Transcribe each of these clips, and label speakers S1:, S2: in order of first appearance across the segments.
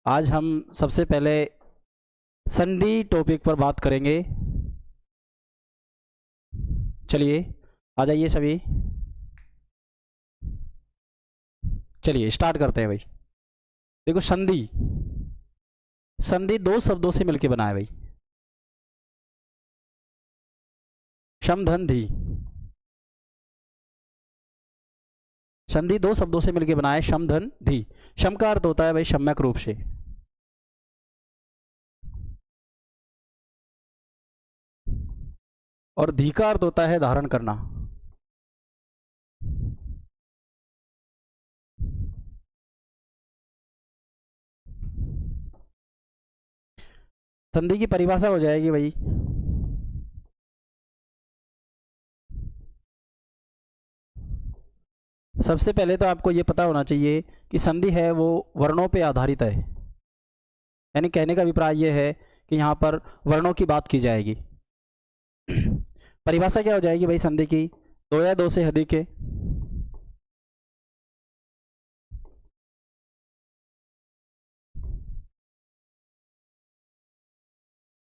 S1: आज हम सबसे पहले संधि टॉपिक पर बात करेंगे। चलिए आ जाइए सभी। चलिए स्टार्ट करते हैं भाई। देखो संधि, संधि दो शब्दों से मिलकर बना है भाई। शम धन धी। संधि दो शब्दों से मिलकर बना है, शम धन धी। शम का अर्थ होता है भाई सम्यक रूप से, और धी का अर्थ होता है धारण करना। संधि की परिभाषा हो जाएगी भाई, सबसे पहले तो आपको ये पता होना चाहिए कि संधि है वो वर्णों पे आधारित है। यानी कहने का अभिप्राय ये है कि यहाँ पर वर्णों की बात की जाएगी। परिभाषा क्या हो जाएगी भाई संधि की? दो या दो से अधिक के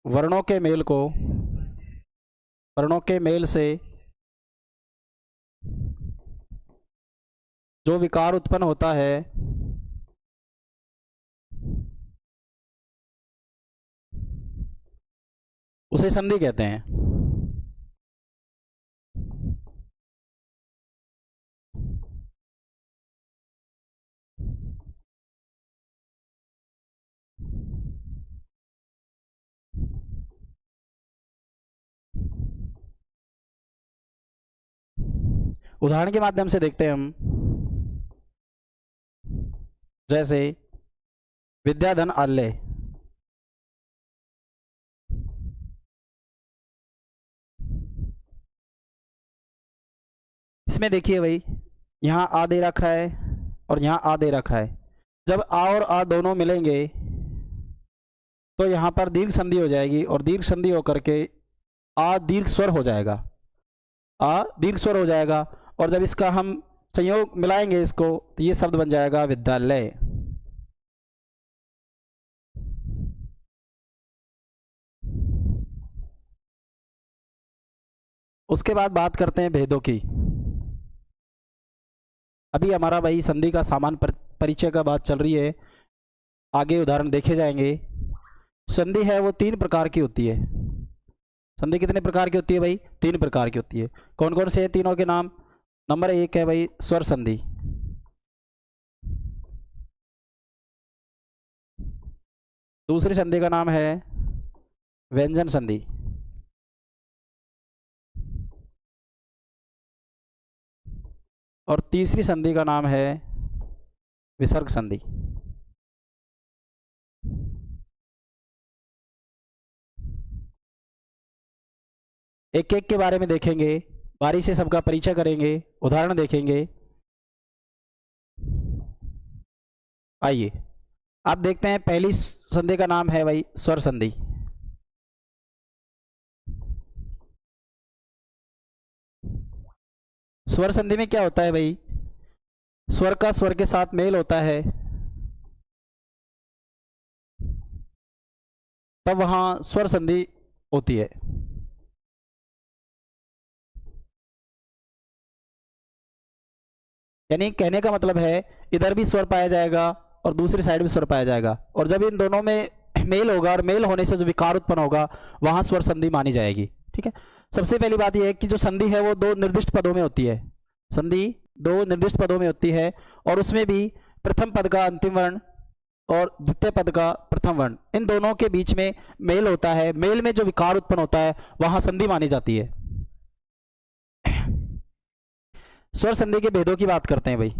S1: वर्णों के मेल को, वर्णों के मेल से जो विकार उत्पन्न होता है उसे संधि कहते हैं। उदाहरण के माध्यम से देखते हैं हम। जैसे विद्याधन आल्य, इसमें देखिए भाई, यहाँ आ दे रखा है और यहाँ आ दे रखा है। जब आ और आ दोनों मिलेंगे तो यहाँ पर दीर्घ संधि हो जाएगी, और दीर्घ संधि होकर के आ दीर्घ स्वर हो जाएगा। आ दीर्घ स्वर हो जाएगा, और जब इसका हम संयोग मिलाएंगे इसको तो ये शब्द बन जाएगा विद्यालय। उसके बाद बात करते हैं भेदों की। अभी हमारा भाई संधि का सामान्य परिचय का बात चल रही है, आगे उदाहरण देखे जाएंगे। संधि है वो तीन प्रकार की होती है। संधि कितने प्रकार की होती है भाई? तीन प्रकार की होती है। कौन कौन से हैं तीनों के नाम? नंबर एक है भाई स्वर संधि। दूसरी संधि का नाम है व्यंजन संधि। और तीसरी संधि का नाम है विसर्ग संधि। एक एक के बारे में देखेंगे, बारी से सबका परिचय करेंगे, उदाहरण देखेंगे। आइए आप देखते हैं, पहली संधि का नाम है भाई स्वर संधि। स्वर संधि में क्या होता है भाई? स्वर का स्वर के साथ मेल होता है, तब वहां स्वर संधि होती है। यानी कहने का मतलब है इधर भी स्वर पाया जाएगा और दूसरी साइड भी स्वर पाया जाएगा, और जब इन दोनों में मेल होगा और मेल होने से जो विकार उत्पन्न होगा वहां स्वर संधि मानी जाएगी। ठीक है। सबसे पहली बात यह है कि जो संधि है वो दो निर्दिष्ट पदों में होती है। संधि दो निर्दिष्ट पदों में होती है, और उसमें भी प्रथम पद का अंतिम वर्ण और द्वितीय पद का प्रथम वर्ण, इन दोनों के बीच में मेल होता है। मेल में जो विकार उत्पन्न होता है वहां संधि मानी जाती है। स्वर संधि के भेदों की बात करते हैं भाई।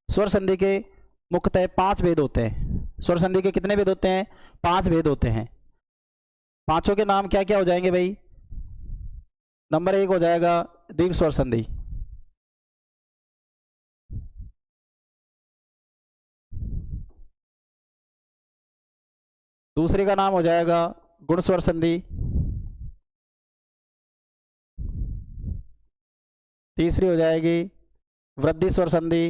S1: स्वर संधि के मुख्यतः 5 भेद होते हैं। स्वर संधि के कितने भेद होते हैं? 5 भेद होते हैं। पांचों के नाम क्या क्या हो जाएंगे भाई? नंबर एक हो जाएगा दीर्घ स्वर संधि। दूसरे का नाम हो जाएगा गुण स्वर संधि। तीसरी हो जाएगी वृद्धि स्वर संधि।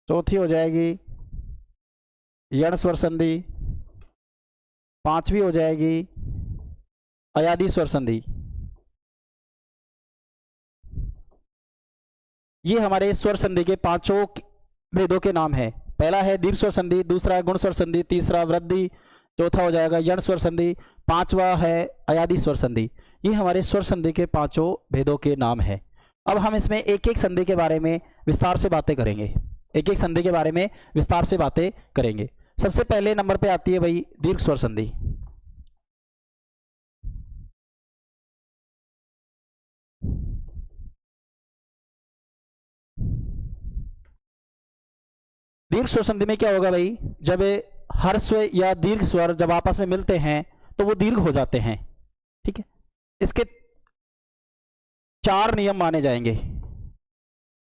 S1: चौथी हो जाएगी यण स्वर संधि, पांचवी हो जाएगी अयादी स्वर संधि। ये हमारे स्वर संधि के पांचों भेदों के नाम है। पहला है दीर्घ स्वर संधि, दूसरा है गुण स्वर संधि, तीसरा वृद्धि, चौथा हो जाएगा यण स्वर संधि, पांचवा है अयादी स्वर संधि। ये हमारे स्वर संधि के पांचों भेदों के नाम है। अब हम इसमें एक एक संधि के बारे में विस्तार से बातें करेंगे, एक एक संधि के बारे में विस्तार से बातें करेंगे। सबसे पहले नंबर पे आती है भाई दीर्घ स्वर संधि। दीर्घ स्वर संधि में क्या होगा भाई, जब हर्ष या दीर्घ स्वर जब आपस में मिलते हैं तो वो दीर्घ हो जाते हैं। ठीक है, इसके चार नियम माने जाएंगे।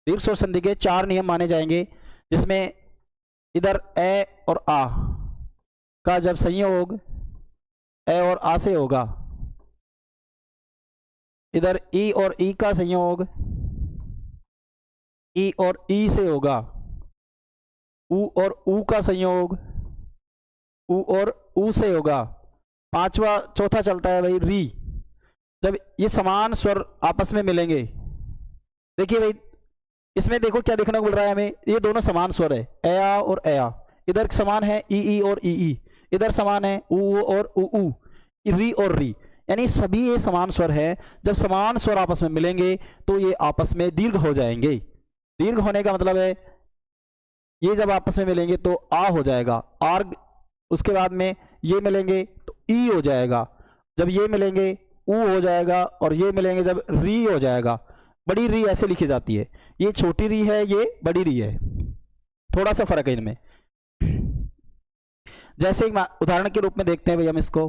S1: दीर्घ स्वर संधि के चार नियम माने जाएंगे, जिसमें इधर ए और आ का जब संयोग ए और आ से होगा, इधर ई और ई का संयोग ई और ई से होगा, ऊ और ऊ का संयोग ऊ और ऊ से होगा, पांचवा चौथा चलता है भाई री। जब ये समान स्वर आपस में मिलेंगे, देखिए भाई इसमें देखो क्या देखने को मिल रहा है हमें, ये दोनों समान स्वर है, ए आ और ए आ। इधर समान है ई और ई, इधर समान है ऊ और ऊ, री और री, यानी सभी ये समान स्वर है। जब समान स्वर आपस में मिलेंगे तो ये आपस में दीर्घ हो जाएंगे। दीर्घ होने का मतलब है ये जब आपस में मिलेंगे तो आ हो जाएगा आर, उसके बाद में ये मिलेंगे तो ई हो जाएगा, जब ये मिलेंगे ऊ हो जाएगा, और ये मिलेंगे जब री हो जाएगा। बड़ी री ऐसे लिखी जाती है, ये छोटी री है, ये बड़ी री है, थोड़ा सा फर्क है इनमें। जैसे उदाहरण के रूप में देखते हैं भाई हम इसको,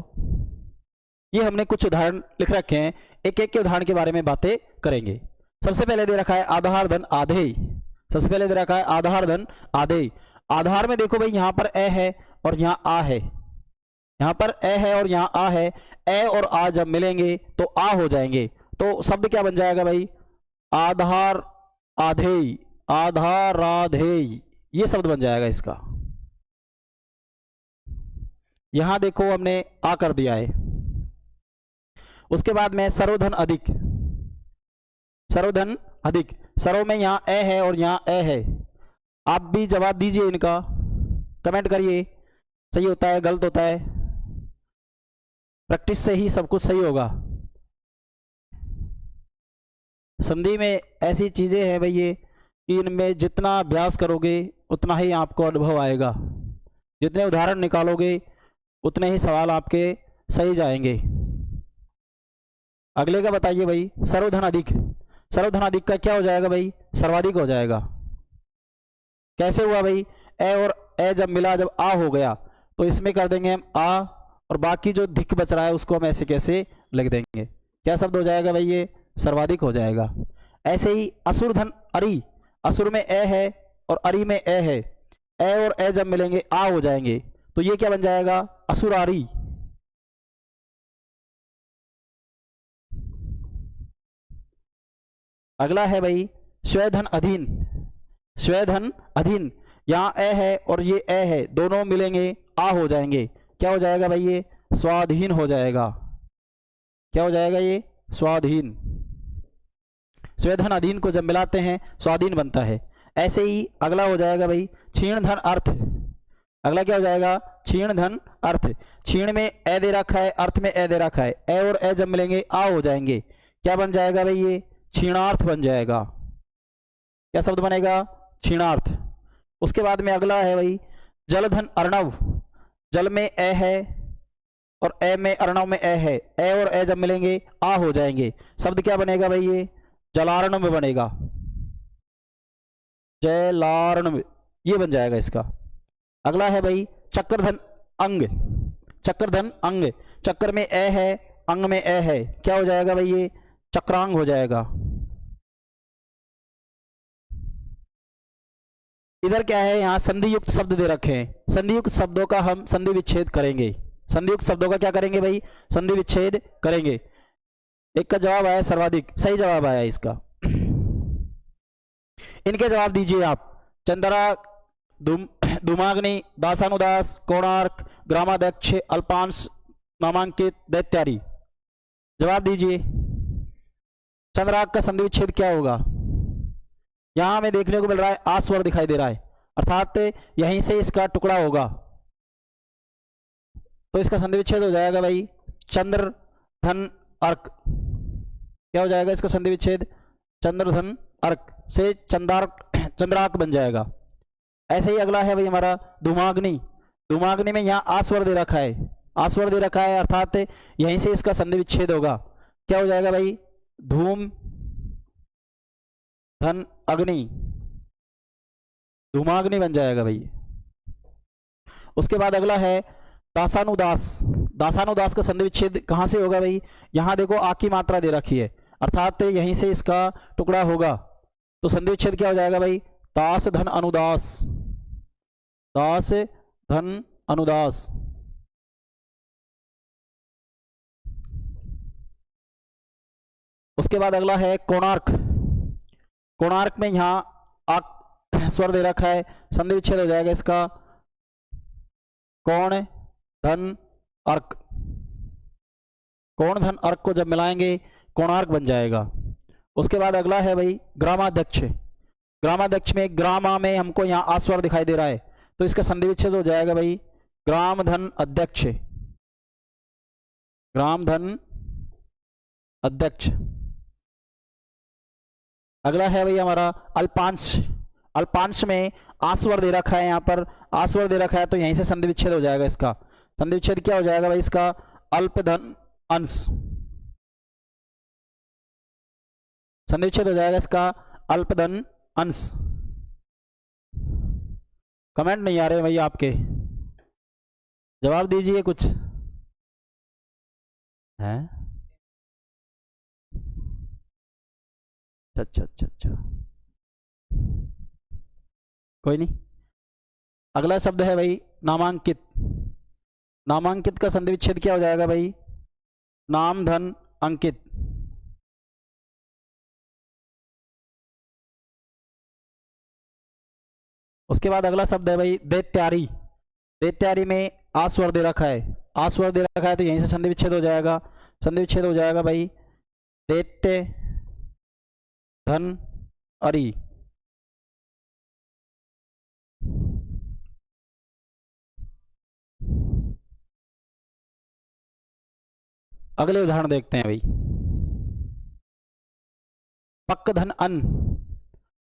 S1: ये हमने कुछ उदाहरण लिख रखे हैं, एक एक के उदाहरण के बारे में बातें करेंगे। सबसे पहले दे रखा है आधार धन आधेय। सबसे पहले दे रखा है आधार धन आधेय। आधार में देखो भाई यहां पर ए है और यहां आ है, यहां पर ए है और यहां आ है, ए और आ जब मिलेंगे तो आ हो जाएंगे। तो शब्द क्या बन जाएगा भाई, आधार आधेय, आधाराधेय, ये शब्द बन जाएगा इसका। यहां देखो हमने आ कर दिया है। उसके बाद में सर्वधन अधिक, सर्वधन अधिक, सर्व में यहां ए है और यहां ए है। आप भी जवाब दीजिए इनका, कमेंट करिए, सही होता है गलत होता है, प्रैक्टिस से ही सब कुछ सही होगा। संधि में ऐसी चीजें हैं भाई ये कि इनमें जितना अभ्यास करोगे उतना ही आपको अनुभव आएगा, जितने उदाहरण निकालोगे उतने ही सवाल आपके सही जाएंगे। अगले का बताइए भाई, सर्वधन अधिक। सर्वधन अधिक का क्या हो जाएगा भाई, सर्वाधिक हो जाएगा। कैसे हुआ भाई, ए और ए जब मिला, जब आ हो गया तो इसमें कर देंगे हम आ, और बाकी जो धिक बच रहा है उसको हम ऐसे कैसे लिख देंगे, क्या शब्द हो जाएगा भाई, ये सर्वाधिक हो जाएगा। ऐसे ही असुर धन अरि, असुर में ए है और अरि में ए है, ए और ए जब मिलेंगे आ हो जाएंगे, तो ये क्या बन जाएगा, असुरारी। अगला है भाई स्वधन अधीन। स्वधन अधीन, यहां ए है और ये ए है, दोनों मिलेंगे आ हो जाएंगे, क्या हो जाएगा भाई, ये स्वाधीन हो जाएगा। क्या हो जाएगा, ये स्वाधीन। स्वधन अधीन को जब मिलाते हैं स्वाधीन बनता है। ऐसे ही अगला हो जाएगा भाई क्षीण धन अर्थ। अगला क्या हो जाएगा, क्षीण धन अर्थ। क्षीण में ए दे रखा है, अर्थ में ए दे रखा है, ए और ए जब मिलेंगे आ हो जाएंगे, क्या बन जाएगा भाई, ये क्षीणार्थ बन जाएगा। क्या शब्द बनेगा, क्षीणार्थ। उसके बाद में अगला है भाई जलधन अर्णव। जल में ए है और ए में, अर्णव में ए है, ए और ए जब मिलेंगे आ हो जाएंगे, शब्द क्या बनेगा भाई, ये जलार्णव बनेगा, जलार्णव, ये बन जाएगा इसका। अगला है भाई चक्रधन अंग। चक्रधन अंग, चक्र में ए है, अंग में ए है, क्या हो जाएगा भाई, ये चक्रांग हो जाएगा। इधर क्या है, यहां संधि युक्त शब्द दे रखे हैं, संधि युक्त शब्दों का हम संधि विच्छेद करेंगे। संधि युक्त शब्दों का क्या करेंगे भाई, संधि विच्छेद करेंगे। एक का जवाब आया सर्वाधिक, सही जवाब आया इसका। इनके जवाब दीजिए आप, चंद्रा, धूमाग्नि, दासानुदास, कोणार्क, ग्रामाध्यक्ष, अल्पांश, नामांकित, दैत्यारी। जवाब दीजिए, चंद्रार्क का संधि विच्छेद क्या होगा? यहां हमें देखने को मिल रहा है आ स्वर दिखाई दे रहा है, अर्थात यहीं से इसका टुकड़ा होगा, तो इसका संधि विच्छेद हो जाएगा भाई चंद्र धन अर्क। क्या हो जाएगा इसका संधि विच्छेद? चंद्र धन अर्क से चंद्रार्क बन जाएगा। ऐसे ही अगला है भाई हमारा धूमाग्नि। धूमाग्नि में यहाँ आ स्वर दे रखा है, आ स्वर दे रखा है, अर्थात यहीं से इसका संधि विच्छेद होगा। क्या हो जाएगा भाई? धूम धन अग्नि, धूमाग्नि बन जाएगा भाई। उसके बाद अगला है दासानुदास। दासानुदास का संधि विच्छेद कहां से होगा भाई? यहां देखो आ की मात्रा दे रखी है, अर्थात यहीं से इसका टुकड़ा होगा, तो संधि विच्छेद क्या हो जाएगा भाई? दास धन अनुदास, दास धन अनुदास। उसके बाद अगला है कोणार्क। कोणार्क में यहां आ स्वर दे रखा है, संधि विच्छेद हो जाएगा इसका कोण धन अर्क। कोण धन अर्क को जब मिलाएंगे कोणार्क बन जाएगा। उसके बाद अगला है भाई ग्रामाध्यक्ष। ग्रामाध्यक्ष में ग्रामा में हमको यहाँ आ स्वर दिखाई दे रहा है, तो इसका संधि विच्छेद हो जाएगा भाई ग्राम धन अध्यक्ष, ग्राम धन अध्यक्ष। अगला है भाई हमारा अल्पांश। अल्पांश में आ स्वर दे रखा है, यहाँ पर आ स्वर दे रखा है, तो यहीं से संधि विच्छेद हो जाएगा इसका। संधि विच्छेद क्या हो जाएगा भाई इसका? अल्प धन अंश, संधि विच्छेद हो जाएगा इसका अल्प धन अंश। कमेंट नहीं आ रहे भाई आपके, जवाब दीजिए कुछ है। अच्छा अच्छा अच्छा, कोई नहीं। अगला शब्द है भाई नामांकित। नामांकित का संधि विच्छेद क्या हो जाएगा भाई? नाम धन अंकित। उसके बाद अगला शब्द है भाई दैत्यारी। दैत्यारी में आ स्वर दे रखा है, आ स्वर दे रखा है, तो यहीं से संधि विच्छेद हो जाएगा। संधि विच्छेद हो जाएगा भाई दैत्य धन अरी। अगले उदाहरण देखते हैं भाई पक्क धन अन।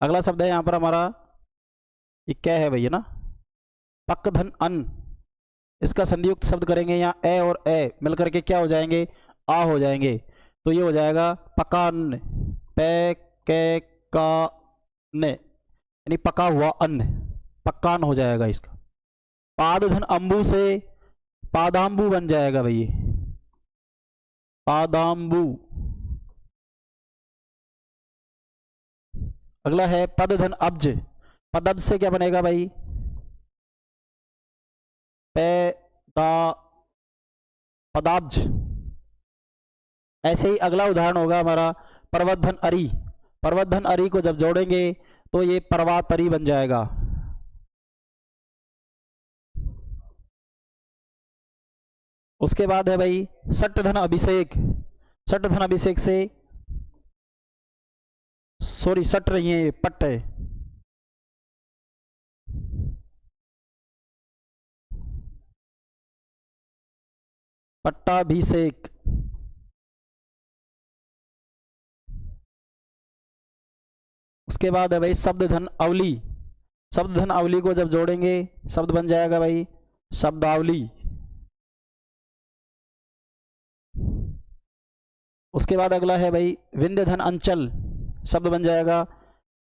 S1: अगला शब्द है यहां पर हमारा, ये क्या है भैया ना, पक्क धन अन। इसका संधियुक्त शब्द करेंगे, यहाँ ए और ए मिलकर के क्या हो जाएंगे? आ हो जाएंगे, तो ये हो जाएगा पकान, पे के का ने, यानी पका हुआ अन्न, पक्कान हो जाएगा इसका। पाद धन अंबु से पादाम्बु बन जाएगा भैया, पादाम्बु। अगला है पद धन अब्ज। पदब्ज से क्या बनेगा भाई? पदाब्ज। ऐसे ही अगला उदाहरण होगा हमारा पर्वत धन अरी। पर्वत धन अरी को जब जोड़ेंगे तो ये पर्वातरी बन जाएगा। उसके बाद है भाई सट धन अभिषेक। सट धन अभिषेक से, सॉरी सट रही है, पट है, पट्टाभिषेक। उसके बाद है भाई शब्द धन अवली। शब्द धन अवली को जब जोड़ेंगे शब्द बन जाएगा भाई शब्दावली। उसके बाद अगला है भाई विंध्य धन अंचल। शब्द बन जाएगा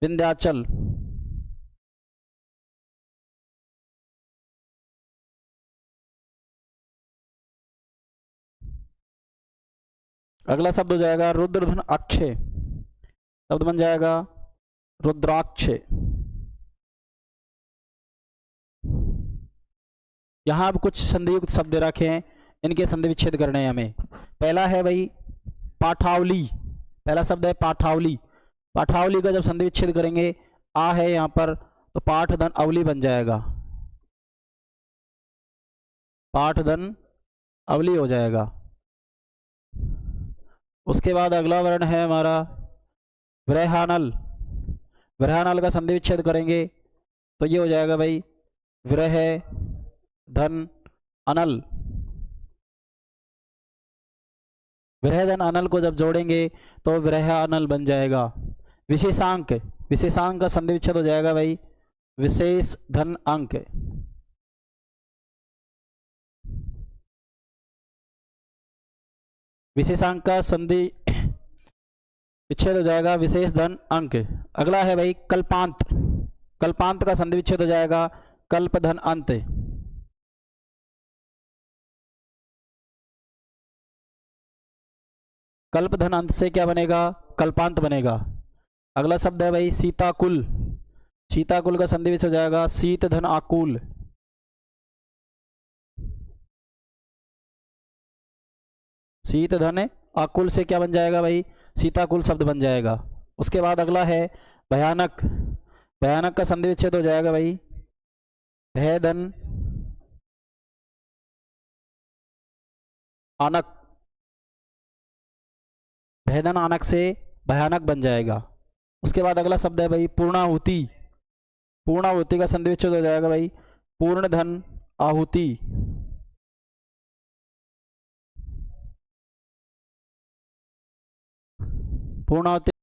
S1: विंध्याचल। अगला शब्द हो जाएगा रुद्र धन अक्षय। शब्द बन जाएगा रुद्राक्ष। यहां अब कुछ संधियुक्त शब्द रखे हैं, इनके संधि विच्छेद करने हैं हमें। पहला है भाई पाठावली। पहला शब्द है पाठावली। पाठावली का जब संधि विच्छेद करेंगे, आ है यहाँ पर तो पाठ धन अवली बन जाएगा, पाठ धन अवली हो जाएगा। उसके बाद अगला वर्ण है हमारा व्रहानल। व्रहानल का संधि विच्छेद करेंगे तो ये हो जाएगा भाई व्रह धन अनल। व्रह धन अनल को जब जोड़ेंगे तो व्रह अनल बन जाएगा। विशेषांक, विशेषांक का संधि विच्छेद हो जाएगा भाई विशेष धन अंक। विशेषांक का संधि विच्छेद हो जाएगा विशेष धन अंक। अगला है भाई कल्पांत। कल्पांत का संधि विच्छेद हो जाएगा कल्प धन अंत। कल्प धन अंत से क्या बनेगा, कल्पांत बनेगा। अगला शब्द है भाई सीताकुल। सीताकुल का संधि विच्छेद हो जाएगा शीत धन आकुल। शीत धन आकुल से क्या बन जाएगा भाई, सीताकुल शब्द बन जाएगा। उसके बाद अगला है भयानक। भयानक का संधि विच्छेद हो जाएगा भाई भय धन आनक। भयधन आनक से भयानक बन जाएगा। उसके बाद अगला शब्द है भाई पूर्णाहुति। पूर्णाहुति का संधि विच्छेद हो जाएगा भाई पूर्ण धन आहुति। पूर्णाहुति